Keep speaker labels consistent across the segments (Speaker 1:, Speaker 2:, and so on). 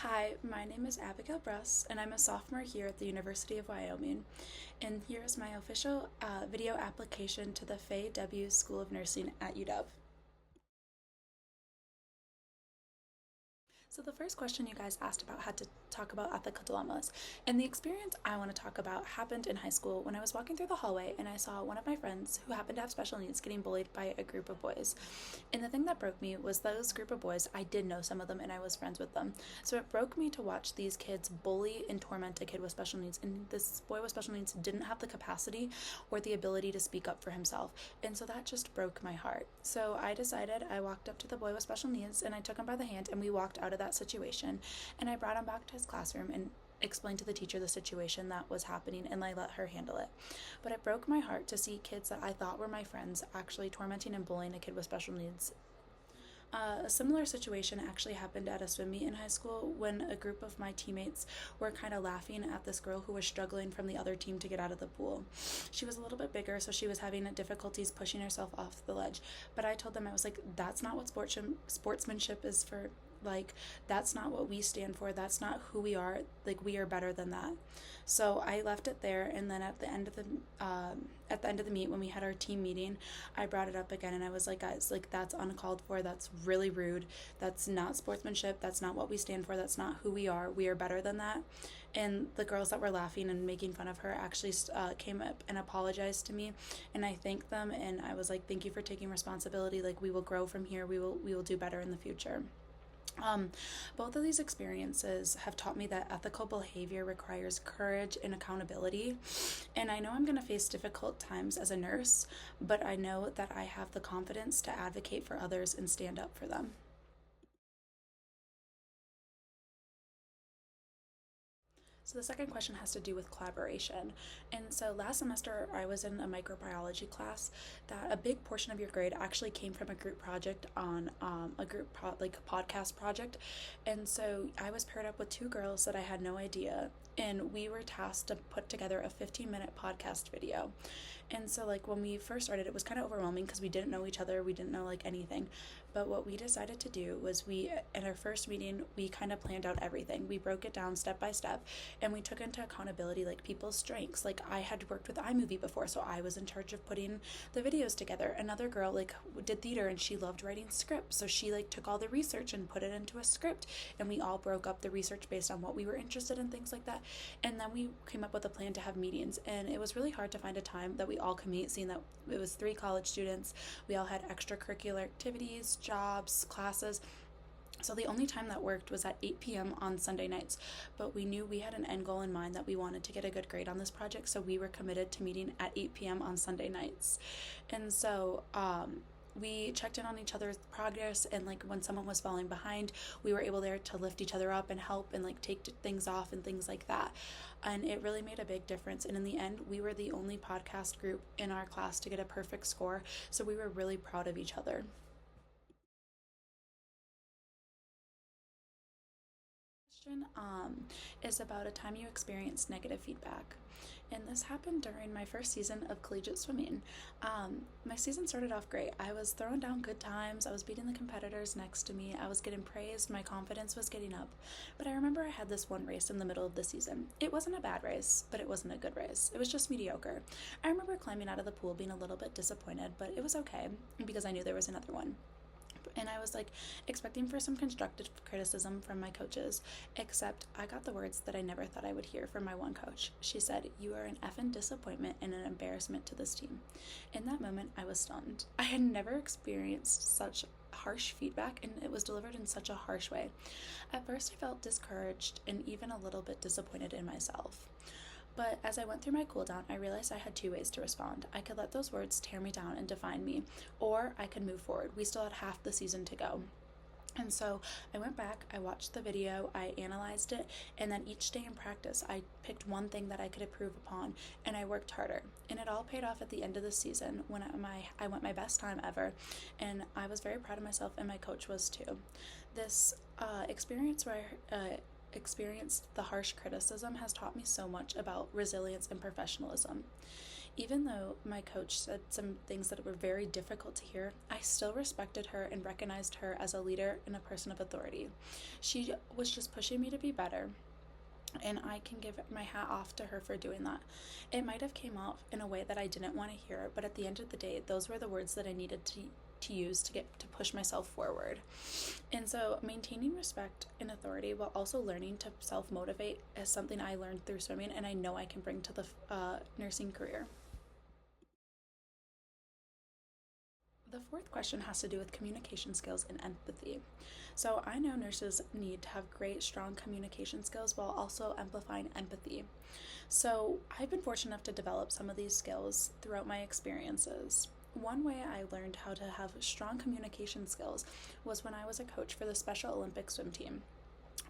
Speaker 1: Hi, my name is Abigail Bruss, and I'm a sophomore here at the University of Wyoming. And here is my official video application to the Faye W. School of Nursing at UW. So the first question you guys asked about had to talk about ethical dilemmas. And the experience I want to talk about happened in high school when I was walking through the hallway and I saw one of my friends who happened to have special needs getting bullied by a group of boys. And the thing that broke me was those group of boys, I did know some of them and I was friends with them. So it broke me to watch these kids bully and torment a kid with special needs. And this boy with special needs didn't have the capacity or the ability to speak up for himself. And so that just broke my heart. So I walked up to the boy with special needs and I took him by the hand and we walked out of that situation, and I brought him back to his classroom and explained to the teacher the situation that was happening, and I let her handle it. But it broke my heart to see kids that I thought were my friends actually tormenting and bullying a kid with special needs. A similar situation actually happened at a swim meet in high school when a group of my teammates were kind of laughing at this girl who was struggling from the other team to get out of the pool. She was a little bit bigger, so she was having difficulties pushing herself off the ledge. But I told them, I was like, that's not what sportsmanship is for. Like, that's not what we stand for. That's not who we are. Like, we are better than that. So I left it there, and then at the end of the meet, when we had our team meeting, I brought it up again, and I was like, guys, like, that's uncalled for. That's really rude. That's not sportsmanship. That's not what we stand for. That's not who we are. We are better than that. And the girls that were laughing and making fun of her actually came up and apologized to me, and I thanked them, and I was like, thank you for taking responsibility. Like, we will grow from here. We will do better in the future. Both of these experiences have taught me that ethical behavior requires courage and accountability. And I know I'm going to face difficult times as a nurse, but I know that I have the confidence to advocate for others and stand up for them. So the second question has to do with collaboration. And so last semester I was in a microbiology class that a big portion of your grade actually came from a group project on like a podcast project. And so I was paired up with two girls that I had no idea, and we were tasked to put together a 15-minute podcast video. And so like when we first started, it was kind of overwhelming because we didn't know each other, we didn't know like anything. But what we decided to do was in our first meeting, we kind of planned out everything. We broke it down step by step, and we took into accountability like people's strengths. Like, I had worked with iMovie before, so I was in charge of putting the videos together. Another girl like did theater and she loved writing scripts, so she like took all the research and put it into a script, and we all broke up the research based on what we were interested in, things like that. And then we came up with a plan to have meetings, and it was really hard to find a time that we all could meet, seeing that it was 3 college students. We all had extracurricular activities, jobs, classes. So the only time that worked was at 8 p.m. on Sunday nights, but we knew we had an end goal in mind, that we wanted to get a good grade on this project, so we were committed to meeting at 8 p.m. on Sunday nights. And so we checked in on each other's progress, and like when someone was falling behind, we were able there to lift each other up and help and like take things off and things like that. And it really made a big difference. And in the end, we were the only podcast group in our class to get a perfect score, so we were really proud of each other. Question is about a time you experienced negative feedback. And this happened during my first season of collegiate swimming. My season started off great. I was throwing down good times. I was beating the competitors next to me. I was getting praised. My confidence was getting up. But I remember I had this one race in the middle of the season. It wasn't a bad race, but it wasn't a good race. It was just mediocre. I remember climbing out of the pool being a little bit disappointed, but it was okay because I knew there was another one. And I was like expecting for some constructive criticism from my coaches, except I got the words that I never thought I would hear from my one coach. She said, "You are an effing disappointment and an embarrassment to this team." In that moment, I was stunned. I had never experienced such harsh feedback, and it was delivered in such a harsh way. At first, I felt discouraged and even a little bit disappointed in myself. But as I went through my cool down, I realized I had 2 ways to respond. I could let those words tear me down and define me, or I could move forward. We still had half the season to go. And so I went back, I watched the video, I analyzed it, and then each day in practice, I picked one thing that I could improve upon, and I worked harder. And it all paid off at the end of the season when I went my best time ever, and I was very proud of myself, and my coach was too. This experience where I experienced the harsh criticism has taught me so much about resilience and professionalism. Even though my coach said some things that were very difficult to hear, I still respected her and recognized her as a leader and a person of authority. She was just pushing me to be better, and I can give my hat off to her for doing that. It might have came out in a way that I didn't want to hear, but at the end of the day, those were the words that I needed to use to get to push myself forward. And so maintaining respect and authority while also learning to self-motivate is something I learned through swimming, and I know I can bring to the nursing career. The fourth question has to do with communication skills and empathy. So I know nurses need to have great, strong communication skills while also amplifying empathy. So I've been fortunate enough to develop some of these skills throughout my experiences. One way I learned how to have strong communication skills was when I was a coach for the Special Olympics swim team.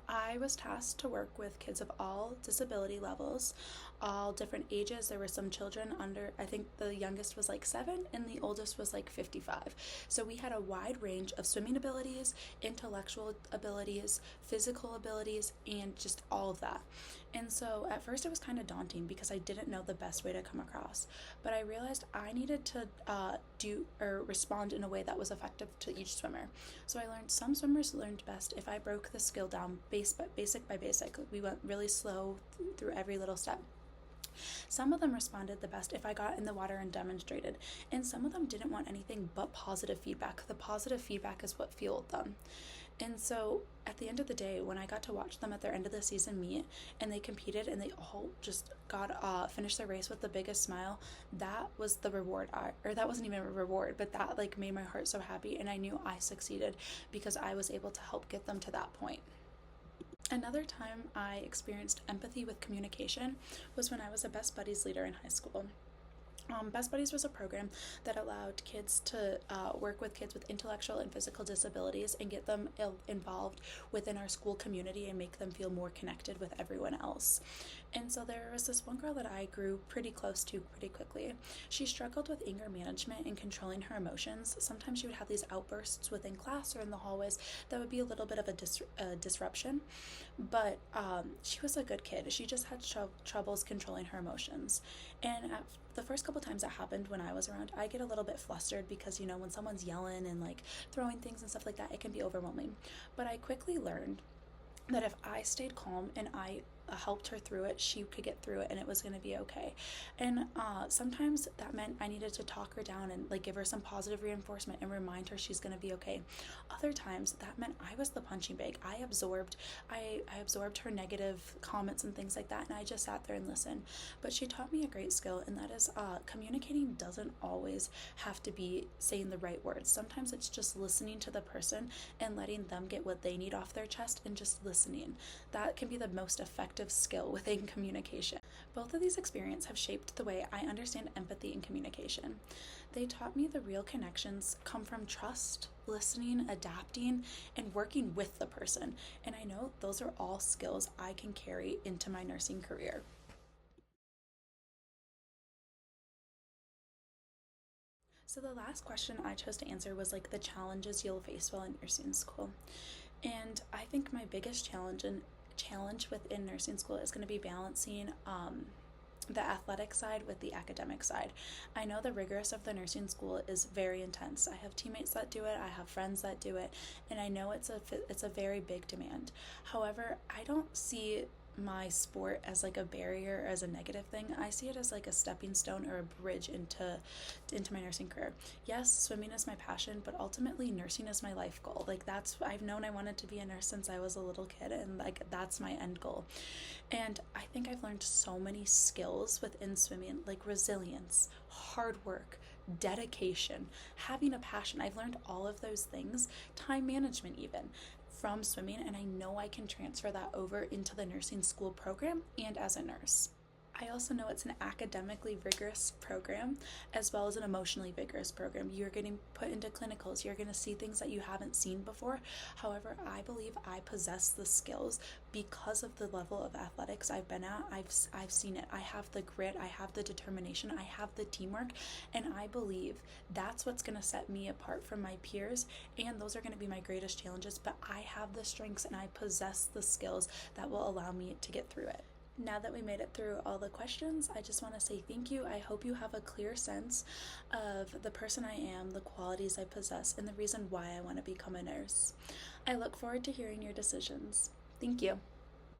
Speaker 1: I was tasked to work with kids of all disability levels, all different ages. There were some children under, I think the youngest was like 7 and the oldest was like 55. So we had a wide range of swimming abilities, intellectual abilities, physical abilities, and just all of that. And so at first it was kind of daunting because I didn't know the best way to come across. But I realized I needed to do or respond in a way that was effective to each swimmer. So I learned some swimmers learned best if I broke the skill down basic by basic. We went really slow through every little step. Some of them responded the best if I got in the water and demonstrated, and some of them didn't want anything but positive feedback. The positive feedback is what fueled them. And so at the end of the day, when I got to watch them at their end of the season meet and they competed and they all just got finished their race with the biggest smile, that was the reward. Or that wasn't even a reward, but that like made my heart so happy, and I knew I succeeded because I was able to help get them to that point. Another time I experienced empathy with communication was when I was a Best Buddies leader in high school. Best Buddies was a program that allowed kids to work with kids with intellectual and physical disabilities and get them involved within our school community and make them feel more connected with everyone else. And so there was this one girl that I grew pretty close to pretty quickly. She struggled with anger management and controlling her emotions. Sometimes she would have these outbursts within class or in the hallways that would be a little bit of a disruption, but she was a good kid. She just had troubles controlling her emotions. And at the first couple times that happened when I was around, I get a little bit flustered because, you know, when someone's yelling and like throwing things and stuff like that, it can be overwhelming. But I quickly learned that if I stayed calm and I helped her through it, she could get through it and it was going to be okay. And sometimes that meant I needed to talk her down and like give her some positive reinforcement and remind her she's going to be okay. Other times that meant I was the punching bag. I absorbed her negative comments and things like that, and I just sat there and listened. But she taught me a great skill, and that is communicating doesn't always have to be saying the right words. Sometimes it's just listening to the person and letting them get what they need off their chest and just listening. That can be the most effective skill within communication. Both of these experiences have shaped the way I understand empathy and communication. They taught me the real connections come from trust, listening, adapting, and working with the person. And I know those are all skills I can carry into my nursing career. So the last question I chose to answer was like the challenges you'll face while in nursing school. And I think my biggest challenge within nursing school is going to be balancing the athletic side with the academic side. I know the rigorous of the nursing school is very intense. I have teammates that do it, I have friends that do it, and I know it's a very big demand. However, I don't see my sport as like a barrier or as a negative thing. I see it as like a stepping stone or a bridge into my nursing career. Yes, swimming is my passion, but ultimately nursing is my life goal. Like I've known I wanted to be a nurse since I was a little kid, and like that's my end goal. And I think I've learned so many skills within swimming, like resilience, hard work, dedication, having a passion. I've learned all of those things, time management even, from swimming, and I know I can transfer that over into the nursing school program and as a nurse. I also know it's an academically rigorous program as well as an emotionally vigorous program. You're getting put into clinicals. You're going to see things that you haven't seen before. However, I believe I possess the skills because of the level of athletics I've been at. I've seen it. I have the grit. I have the determination. I have the teamwork. And I believe that's what's going to set me apart from my peers. And those are going to be my greatest challenges. But I have the strengths and I possess the skills that will allow me to get through it. Now that we made it through all the questions, I just want to say thank you. I hope you have a clear sense of the person I am, the qualities I possess, and the reason why I want to become a nurse. I look forward to hearing your decisions. Thank you.